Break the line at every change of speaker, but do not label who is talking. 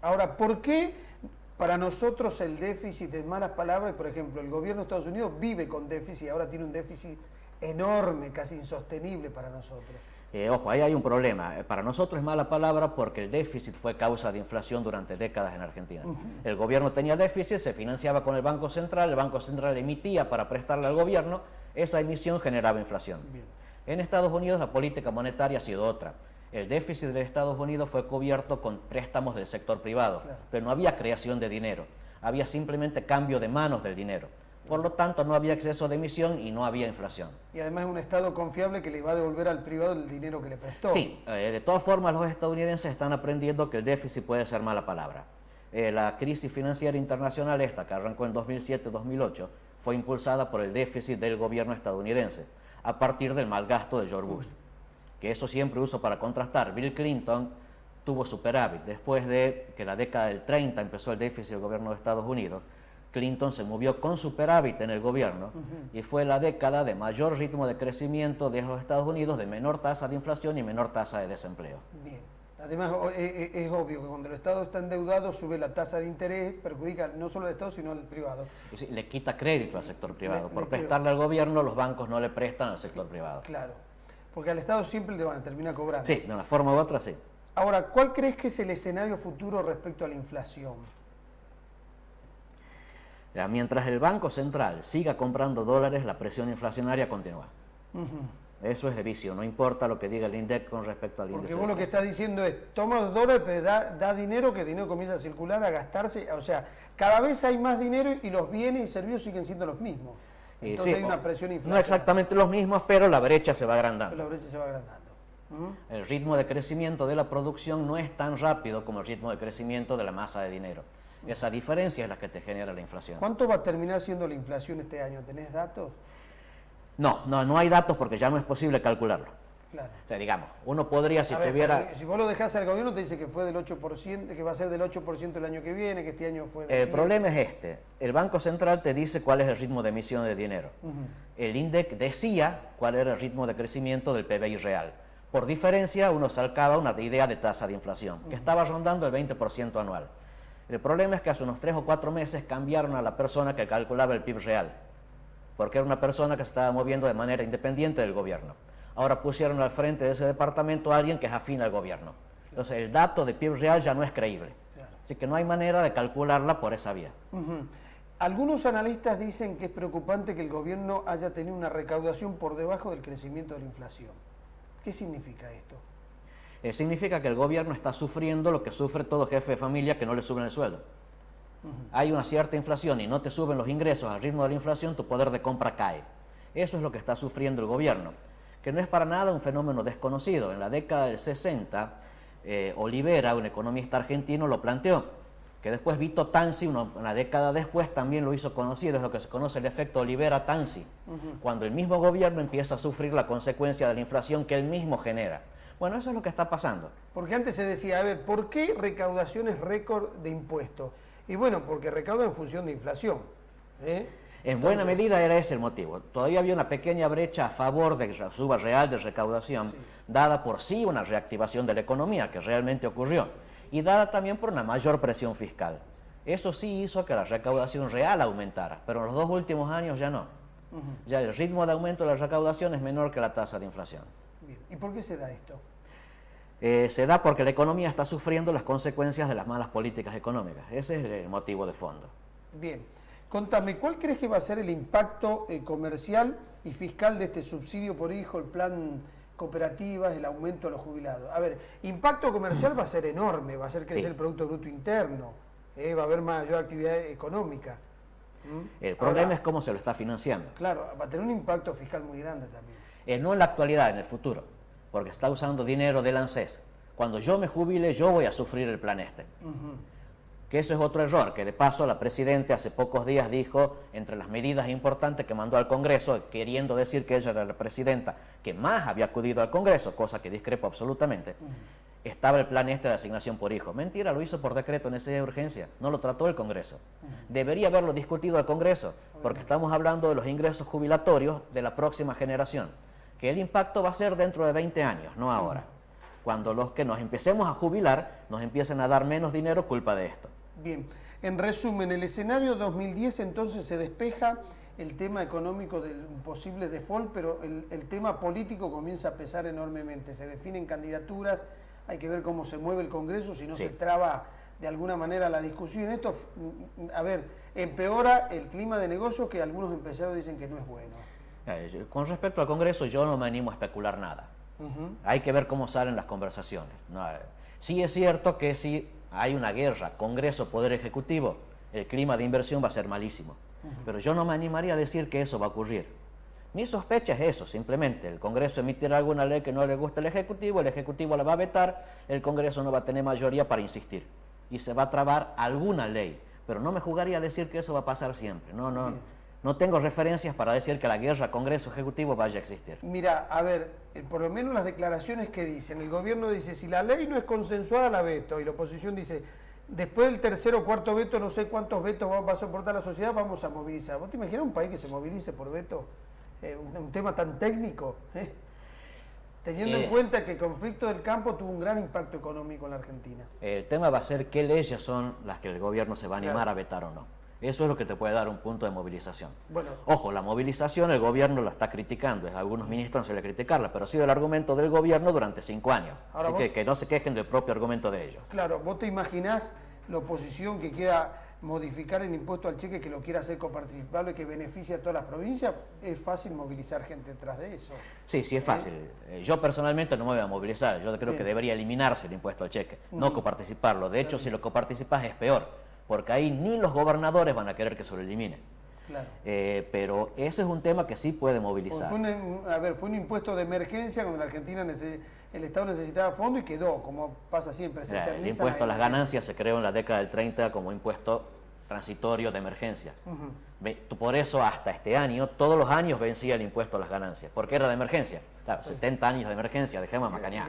Ahora, ¿por qué para nosotros el déficit, en malas palabras, por ejemplo, el gobierno de Estados Unidos vive con déficit, ahora tiene un déficit enorme, casi insostenible para nosotros?
Ojo, ahí hay un problema. Para nosotros es mala palabra porque el déficit fue causa de inflación durante décadas en Argentina. El gobierno tenía déficit, se financiaba con el Banco Central emitía para prestarle al gobierno, esa emisión generaba inflación.
Bien.
En Estados Unidos la política monetaria ha sido otra. El déficit de Estados Unidos fue cubierto con préstamos del sector privado,
Claro.
pero no había creación de dinero, había simplemente cambio de manos del dinero. Por lo tanto, no había exceso de emisión y no había inflación.
Y además es un Estado confiable que le va a devolver al privado el dinero que le prestó.
Sí, de todas formas los estadounidenses están aprendiendo que el déficit puede ser mala palabra. La crisis financiera internacional esta, que arrancó en 2007-2008, fue impulsada por el déficit del gobierno estadounidense, a partir del mal gasto de George Bush, que eso siempre uso para contrastar. Bill Clinton tuvo superávit. Después de que la década del 30 empezó el déficit del gobierno de Estados Unidos, Clinton se movió con superávit en el gobierno y fue la década de mayor ritmo de crecimiento de los Estados Unidos, de menor tasa de inflación y menor tasa de desempleo.
Bien. Además, es obvio que cuando el Estado está endeudado, sube la tasa de interés, perjudica no solo al Estado, sino al privado.
Y sí, le quita crédito al sector privado. Por
le
prestarle al gobierno, los bancos no le prestan al sector privado.
Claro, porque al Estado siempre le van a terminar cobrando.
Sí, de una forma u otra, sí.
Ahora, ¿cuál crees que es el escenario futuro respecto a la inflación?
Mientras el Banco Central siga comprando dólares, la presión inflacionaria continúa. Eso es de vicio, no importa lo que diga el INDEC con respecto al índice.
Porque vos lo que estás diciendo es, toma dólares, pero da dinero, que el dinero comienza a circular, a gastarse. O sea, cada vez hay más dinero y los bienes y servicios siguen siendo los mismos. Entonces
sí,
hay una presión inflacionaria.
no exactamente los mismos, pero la brecha se va agrandando.
La brecha se va agrandando.
El ritmo de crecimiento de la producción no es tan rápido como el ritmo de crecimiento de la masa de dinero. Esa diferencia es la que te genera la inflación.
¿Cuánto va a terminar siendo la inflación este año? ¿Tenés datos?
No hay datos porque ya no es posible calcularlo.
Claro.
O sea, digamos, uno podría, si
A ver,
tuviera...
si vos lo dejás al gobierno, te dice que fue del 8%, que va a ser del 8% el año que viene, que este año fue del
El
10%.
problema es este. El Banco Central te dice cuál es el ritmo de emisión de dinero. El INDEC decía cuál era el ritmo de crecimiento del PBI real. Por diferencia, uno sacaba una idea de tasa de inflación, que estaba rondando el 20% anual. El problema es que hace unos 3 o 4 meses cambiaron a la persona que calculaba el PIB real, porque era una persona que se estaba moviendo de manera independiente del gobierno. Ahora pusieron al frente de ese departamento a alguien que es afín al gobierno. Entonces el dato de PIB real ya no es creíble.
Claro.
Así que no hay manera de calcularla por esa vía.
Algunos analistas dicen que es preocupante que el gobierno haya tenido una recaudación por debajo del crecimiento de la inflación. ¿Qué significa esto?
Significa que el gobierno está sufriendo lo que sufre todo jefe de familia que no le suben el sueldo. Hay una cierta inflación y no te suben los ingresos al ritmo de la inflación, tu poder de compra cae. Eso es lo que está sufriendo el gobierno, que no es para nada un fenómeno desconocido. En la década del 60, Olivera, un economista argentino, lo planteó, que después Vito Tanzi, una década después, también lo hizo conocido, es lo que se conoce el efecto Olivera-Tanzi, cuando el mismo gobierno empieza a sufrir la consecuencia de la inflación que él mismo genera. Bueno, eso es lo que está pasando.
Porque antes se decía, a ver, ¿por qué recaudaciones récord de impuestos? Y bueno, porque recauda en función de inflación.
En buena medida era ese el motivo. Todavía había una pequeña brecha a favor de la suba real de recaudación, dada por sí una reactivación de la economía, que realmente ocurrió, y dada también por una mayor presión fiscal. Eso sí hizo que la recaudación real aumentara, pero en los 2 últimos años ya no. Ya el ritmo de aumento de la recaudación es menor que la tasa de inflación.
Bien. ¿Y por qué se da esto?
Se da porque la economía está sufriendo las consecuencias de las malas políticas económicas. Ese es el motivo de fondo.
Bien. Contame, ¿cuál crees que va a ser el impacto comercial y fiscal de este subsidio por hijo, el plan cooperativas, el aumento a los jubilados? A ver, impacto comercial va a ser enorme, va a hacer crecer el Producto Bruto Interno, va a haber mayor actividad económica.
El problema es cómo se lo está financiando.
Claro, va a tener un impacto fiscal muy grande también.
No en la actualidad, en el futuro, porque está usando dinero del ANSES. Cuando yo me jubile, yo voy a sufrir el plan este. Que eso es otro error, que de paso la Presidenta hace pocos días dijo, entre las medidas importantes que mandó al Congreso, queriendo decir que ella era la Presidenta que más había acudido al Congreso, cosa que discrepo absolutamente, estaba el plan este de asignación por hijo. Mentira, lo hizo por decreto, necesidad de urgencia, no lo trató el Congreso. Debería haberlo discutido al Congreso, porque estamos hablando de los ingresos jubilatorios de la próxima generación, que el impacto va a ser dentro de 20 años, no ahora. cuando los que nos empecemos a jubilar nos empiecen a dar menos dinero culpa de esto.
Bien, en resumen, el escenario 2010 entonces se despeja el tema económico del posible default, pero el tema político comienza a pesar enormemente. Se definen candidaturas, hay que ver cómo se mueve el Congreso, si no se traba de alguna manera la discusión. Esto, a ver, empeora el clima de negocio que algunos empresarios dicen que no es bueno.
Con respecto al Congreso, yo no me animo a especular nada. Hay que ver cómo salen las conversaciones. Sí es cierto que si hay una guerra, Congreso, Poder Ejecutivo, el clima de inversión va a ser malísimo. Pero yo no me animaría a decir que eso va a ocurrir. Mi sospecha es eso, simplemente. El Congreso emitirá alguna ley que no le guste al Ejecutivo, el Ejecutivo la va a vetar, el Congreso no va a tener mayoría para insistir. Y se va a trabar alguna ley. Pero no me jugaría a decir que eso va a pasar siempre. No tengo referencias para decir que la guerra Congreso-Ejecutivo vaya a existir.
Mira, a ver, por lo menos las declaraciones que dicen, el gobierno dice, si la ley no es consensuada, la veto, y la oposición dice, después del tercer o cuarto veto, no sé cuántos vetos va a soportar la sociedad, vamos a movilizar. ¿Vos te imaginas un país que se movilice por veto? Un tema tan técnico, teniendo en cuenta que el conflicto del campo tuvo un gran impacto económico en la Argentina.
El tema va a ser qué leyes son las que el gobierno se va a animar a vetar o no. Eso es lo que te puede dar un punto de movilización. Bueno, ojo, la movilización el gobierno la está criticando, a algunos ministros no se le criticarla, pero ha sido el argumento del gobierno durante 5 años. Ahora así que no se quejen del propio argumento de ellos.
Claro, ¿vos te imaginás la oposición que quiera modificar el impuesto al cheque, que lo quiera hacer coparticipable, que beneficie a todas las provincias? Es fácil movilizar gente detrás de eso.
Sí, sí es fácil. Yo personalmente no me voy a movilizar, yo creo que debería eliminarse el impuesto al cheque, no coparticiparlo. De hecho, si lo coparticipas es peor, porque ahí ni los gobernadores van a querer que se lo elimine. Claro. Pero ese es un tema que sí puede movilizar.
Fue un impuesto de emergencia cuando la Argentina, el Estado necesitaba fondo y quedó, como pasa siempre.
El impuesto a las ganancias se creó en la década del 30 como impuesto transitorio de emergencia. Por eso hasta este año, todos los años vencía el impuesto a las ganancias, porque era de emergencia. Claro, 70 años de emergencia, dejemos de macanear.